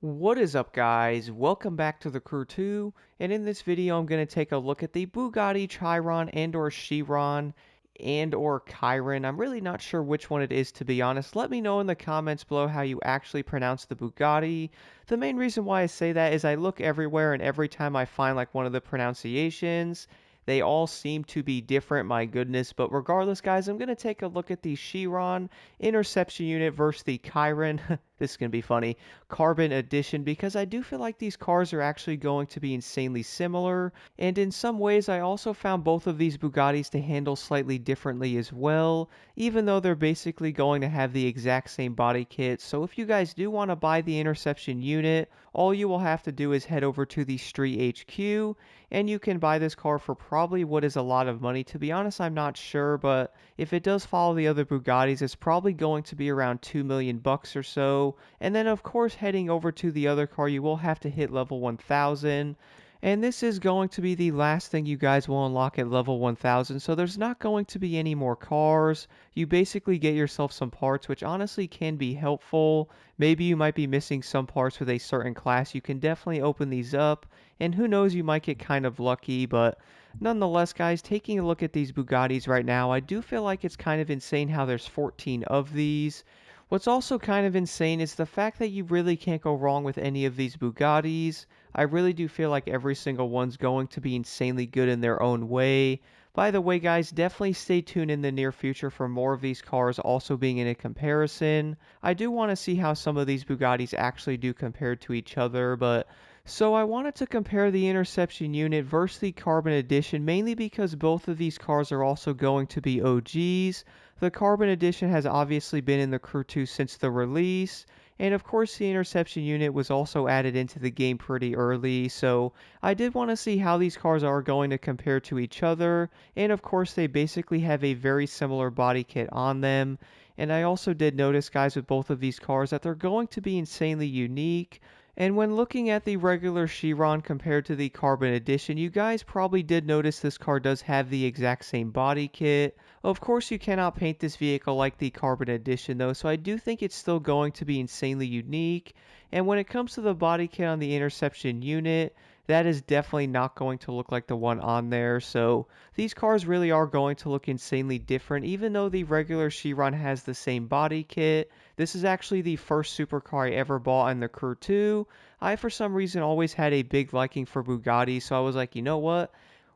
What is up, guys? Welcome back to the Crew 2, and in this video I'm going to take a look at the Bugatti Chiron and/or Chiron and/or Chiron. I'm really not sure which one it is, to be honest. Let me know in the comments below how you actually pronounce the Bugatti. The main reason why I say that is I look everywhere, and every time I find like one of the pronunciations, they all seem to be different, my goodness. But regardless, guys, I'm going to take a look at the Chiron Interception Unit versus the Chiron. This is going to be funny. Carbon Edition, because I do feel like these cars are actually going to be insanely similar, and in some ways I also found both of these Bugattis to handle slightly differently as well, even though they're basically going to have the exact same body kit. So if you guys do want to buy the Interception Unit, all you will have to do is head over to the Street HQ, and you can buy this car for probably what is a lot of money. To be honest, I'm not sure, but if it does follow the other Bugattis, it's probably going to be around 2 million bucks or so. And then of course heading over to the other car, you will have to hit level 1000. And this is going to be the last thing you guys will unlock at level 1000, so there's not going to be any more cars. You basically get yourself some parts, which honestly can be helpful. Maybe you might be missing some parts with a certain class. You can definitely open these up, and who knows, you might get kind of lucky. But nonetheless, guys, taking a look at these Bugattis right now, I do feel like it's kind of insane how there's 14 of these. What's also kind of insane is the fact that you really can't go wrong with any of these Bugattis. I really do feel like every single one's going to be insanely good in their own way. By the way, guys, definitely stay tuned in the near future for more of these cars also being in a comparison. I do want to see how some of these Bugattis actually do compared to each other, but so I wanted to compare the Interception Unit versus the Carbon Edition, mainly because both of these cars are also going to be OGs. The Carbon Edition has obviously been in the Crew 2 since the release, and of course the Interception Unit was also added into the game pretty early, so I did want to see how these cars are going to compare to each other, and of course they basically have a very similar body kit on them. And I also did notice, guys, with both of these cars that they're going to be insanely unique. And when looking at the regular Chiron compared to the Carbon Edition, you guys probably did notice this car does have the exact same body kit. Of course, you cannot paint this vehicle like the Carbon Edition though, so I do think it's still going to be insanely unique. And when it comes to the body kit on the Interception Unit, that is definitely not going to look like the one on there. So these cars really are going to look insanely different, even though the regular Chiron has the same body kit. This is actually the first supercar I ever bought in the Crew 2. I, for some reason, always had a big liking for Bugatti, so I was like, you know what?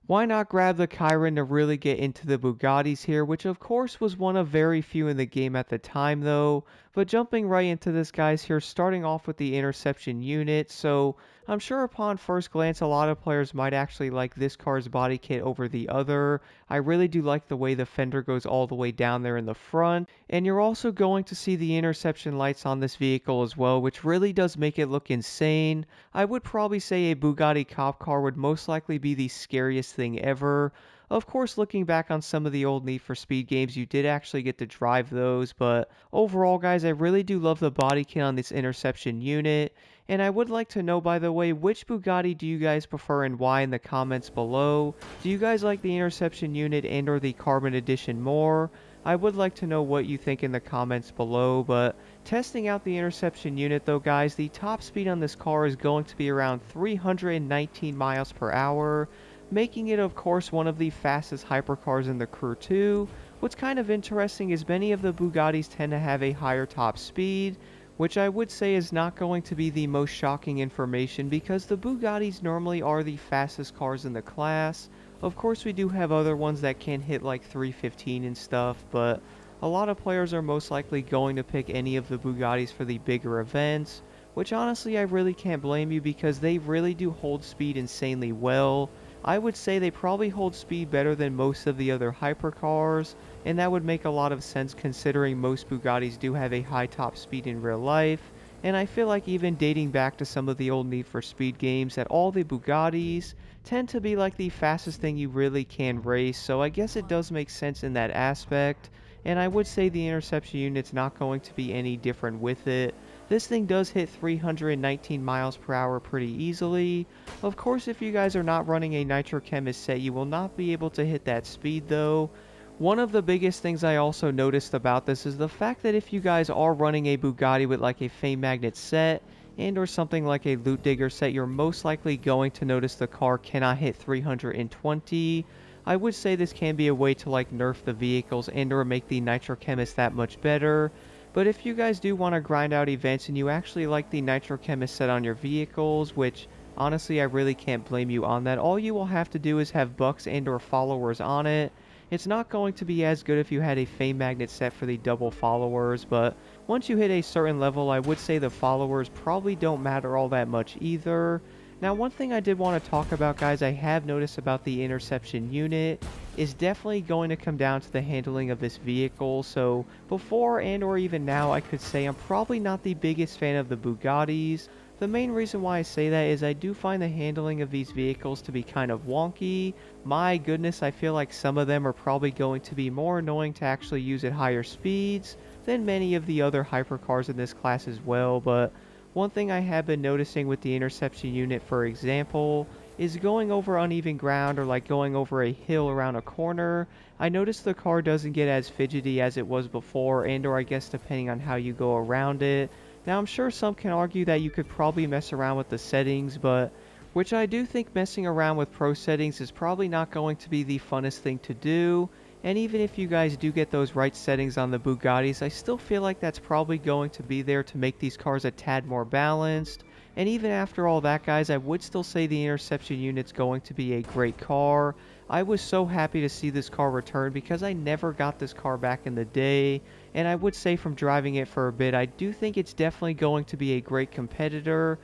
Why not grab the Chiron to really get into the Bugattis here, which of course was one of very few in the game at the time though. But jumping right into this, guys, here, starting off with the Interception Unit. So I'm sure upon first glance a lot of players might actually like this car's body kit over the other. I really do like the way the fender goes all the way down there in the front, and you're also going to see the interception lights on this vehicle as well, which really does make it look insane. I would probably say a Bugatti cop car would most likely be the scariest thing ever. Of course, looking back on some of the old Need for Speed games, you did actually get to drive those, but overall, guys, I really do love the body kit on this Interception Unit. And I would like to know, by the way, which Bugatti do you guys prefer and why in the comments below? Do you guys like the Interception Unit and or the Carbon Edition more? I would like to know what you think in the comments below, but testing out the Interception Unit though, guys, the top speed on this car is going to be around 319 miles per hour, making it of course one of the fastest hypercars in the Crew 2. What's kind of interesting is many of the Bugattis tend to have a higher top speed, which I would say is not going to be the most shocking information because the Bugattis normally are the fastest cars in the class. Of course, we do have other ones that can hit like 315 and stuff, but a lot of players are most likely going to pick any of the Bugattis for the bigger events, which honestly I really can't blame you because they really do hold speed insanely well. I would say they probably hold speed better than most of the other hypercars, and that would make a lot of sense considering most Bugattis do have a high top speed in real life. And I feel like even dating back to some of the old Need for Speed games that all the Bugattis tend to be like the fastest thing you really can race, so I guess it does make sense in that aspect. And I would say the Interception Unit's not going to be any different with it. This thing does hit 319 miles per hour pretty easily. Of course, if you guys are not running a Nitro Chemist set, you will not be able to hit that speed though. One of the biggest things I also noticed about this is the fact that if you guys are running a Bugatti with like a flame magnet set, and or something like a loot digger set, you're most likely going to notice the car cannot hit 320. I would say this can be a way to like nerf the vehicles and or make the nitro chemist that much better. But if you guys do want to grind out events and you actually like the nitro chemist set on your vehicles, which honestly I really can't blame you on that, all you will have to do is have bucks and or followers on it. It's not going to be as good if you had a fame magnet set for the double followers, but once you hit a certain level, I would say the followers probably don't matter all that much either. Now, one thing I did want to talk about, guys, I have noticed about the interception unit is definitely going to come down to the handling of this vehicle. So before and or even now, I could say I'm probably not the biggest fan of the Bugattis. The main reason why I say that is I do find the handling of these vehicles to be kind of wonky. My goodness, I feel like some of them are probably going to be more annoying to actually use at higher speeds than many of the other hypercars in this class as well. But one thing I have been noticing with the interception unit, for example, is going over uneven ground or like going over a hill around a corner. I notice the car doesn't get as fidgety as it was before, and or I guess depending on how you go around it. Now, I'm sure some can argue that you could probably mess around with the settings, but which I do think messing around with pro settings is probably not going to be the funnest thing to do. And even if you guys do get those right settings on the Bugattis, I still feel like that's probably going to be there to make these cars a tad more balanced. And even after all that, guys, I would still say the interception unit's going to be a great car. I was so happy to see this car return because I never got this car back in the day. And I would say from driving it for a bit, I do think it's definitely going to be a great competitor.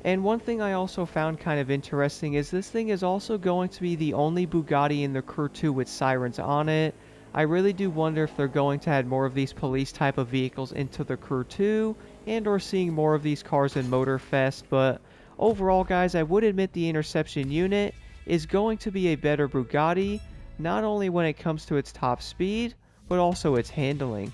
And one thing I also found kind of interesting is this thing is also going to be the only Bugatti in the Crew 2 with sirens on it. I really do wonder if they're going to add more of these police type of vehicles into the Crew 2 and or seeing more of these cars in Motorfest. But overall, guys, I would admit the interception unit is going to be a better Bugatti, not only when it comes to its top speed, but also its handling.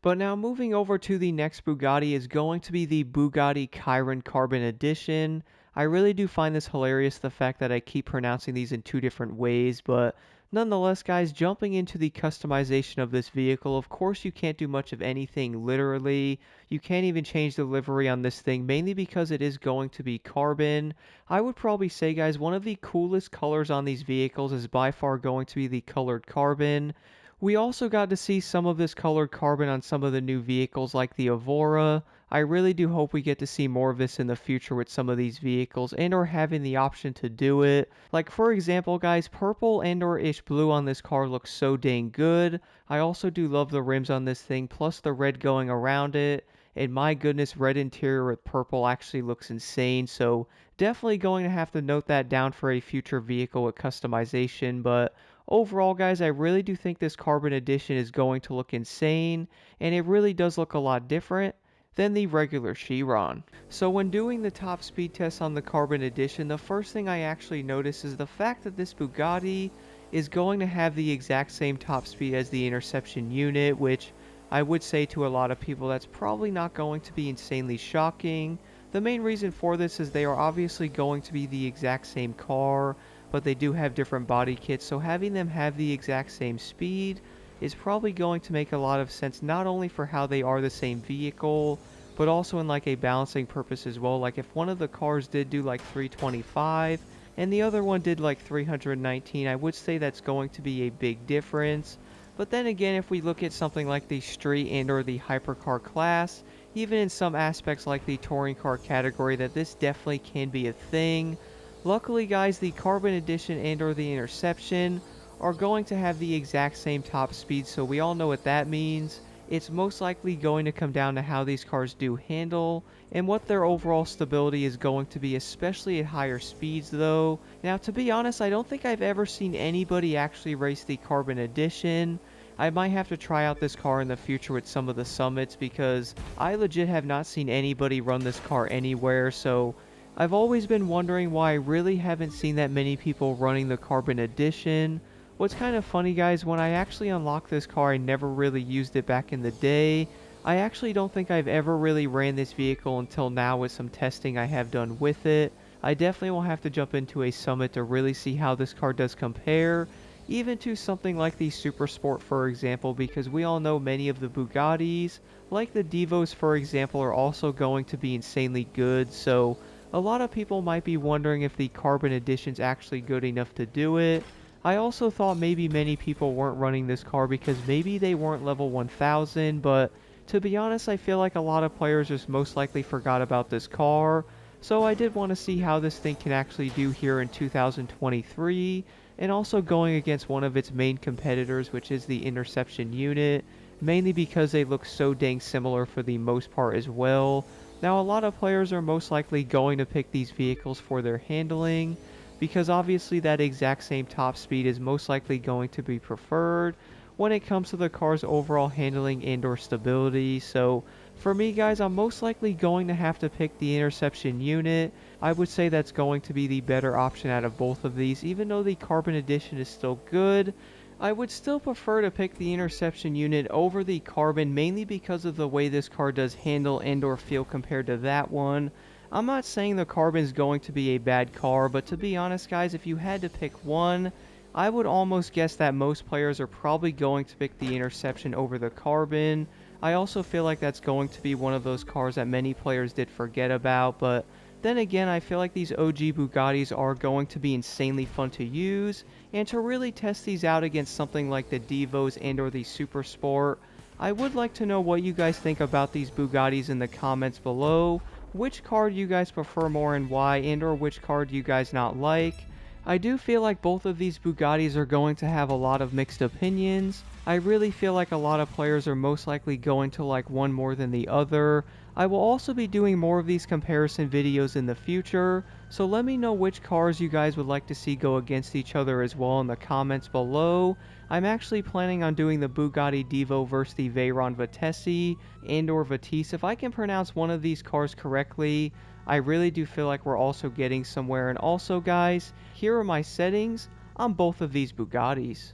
But now moving over to the next Bugatti is going to be the Bugatti Chiron Carbon Edition. I really do find this hilarious, the fact that I keep pronouncing these in two different ways, but nonetheless, guys, jumping into the customization of this vehicle, of course you can't do much of anything literally. You can't even change the livery on this thing, mainly because it is going to be carbon. I would probably say, guys, one of the coolest colors on these vehicles is by far going to be the colored carbon. We also got to see some of this colored carbon on some of the new vehicles like the Evora. I really do hope we get to see more of this in the future with some of these vehicles and or having the option to do it. Like for example, guys, purple and or ish blue on this car looks so dang good. I also do love the rims on this thing, plus the red going around it. And my goodness, red interior with purple actually looks insane. So definitely going to have to note that down for a future vehicle with customization. But overall, guys, I really do think this Carbon Edition is going to look insane, and it really does look a lot different than the regular Chiron. So when doing the top speed test on the Carbon Edition, the first thing I actually noticed is the fact that this Bugatti is going to have the exact same top speed as the Interception unit, which I would say to a lot of people that's probably not going to be insanely shocking. The main reason for this is they are obviously going to be the exact same car, but they do have different body kits, so having them have the exact same speed is probably going to make a lot of sense, not only for how they are the same vehicle, but also in like a balancing purpose as well. Like if one of the cars did do like 325 and the other one did like 319, I would say that's going to be a big difference. But then again, if we look at something like the street and or the hypercar class, even in some aspects like the touring car category, that this definitely can be a thing. Luckily, guys, the Carbon Edition and or the Interception are going to have the exact same top speed, so we all know what that means. It's most likely going to come down to how these cars do handle and what their overall stability is going to be, especially at higher speeds though. Now, to be honest, I don't think I've ever seen anybody actually race the Carbon Edition. I might have to try out this car in the future with some of the summits because I legit have not seen anybody run this car anywhere, so I've always been wondering why I really haven't seen that many people running the Carbon Edition. What's kind of funny, guys, when I actually unlocked this car, I never really used it back in the day. I actually don't think I've ever really ran this vehicle until now with some testing I have done with it. I definitely will have to jump into a summit to really see how this car does compare. even to something like the Super Sport for example, because we all know many of the Bugattis, like the Divos for example, are also going to be insanely good, so a lot of people might be wondering if the Carbon Edition's actually good enough to do it. I also thought maybe many people weren't running this car because maybe they weren't level 1000, but to be honest, I feel like a lot of players just most likely forgot about this car, so I did want to see how this thing can actually do here in 2023, and also going against one of its main competitors, which is the Interception Unit, mainly because they look so dang similar for the most part as well. Now, a lot of players are most likely going to pick these vehicles for their handling, because obviously that exact same top speed is most likely going to be preferred when it comes to the car's overall handling and or stability. So for me guys, I'm most likely going to have to pick the Interception Unit. I would say that's going to be the better option out of both of these. Even though the Carbon Edition is still good, I would still prefer to pick the Interception Unit over the Carbon, mainly because of the way this car does handle and or feel compared to that one. I'm not saying the Carbon's going to be a bad car, but to be honest guys, if you had to pick one, I would almost guess that most players are probably going to pick the Interception over the Carbon. I also feel like that's going to be one of those cars that many players did forget about, but then again, I feel like these OG Bugattis are going to be insanely fun to use, and to really test these out against something like the Divos and or the Super Sport, I would like to know what you guys think about these Bugattis in the comments below. Which car do you guys prefer more and why, and or which car do you guys not like? I do feel like both of these Bugattis are going to have a lot of mixed opinions. I really feel like a lot of players are most likely going to like one more than the other. I will also be doing more of these comparison videos in the future, so let me know which cars you guys would like to see go against each other as well in the comments below. I'm actually planning on doing the Bugatti Divo versus the Veyron Vitesse and or Vitesse. If I can pronounce one of these cars correctly, I really do feel like we're also getting somewhere. And also guys, here are my settings on both of these Bugattis.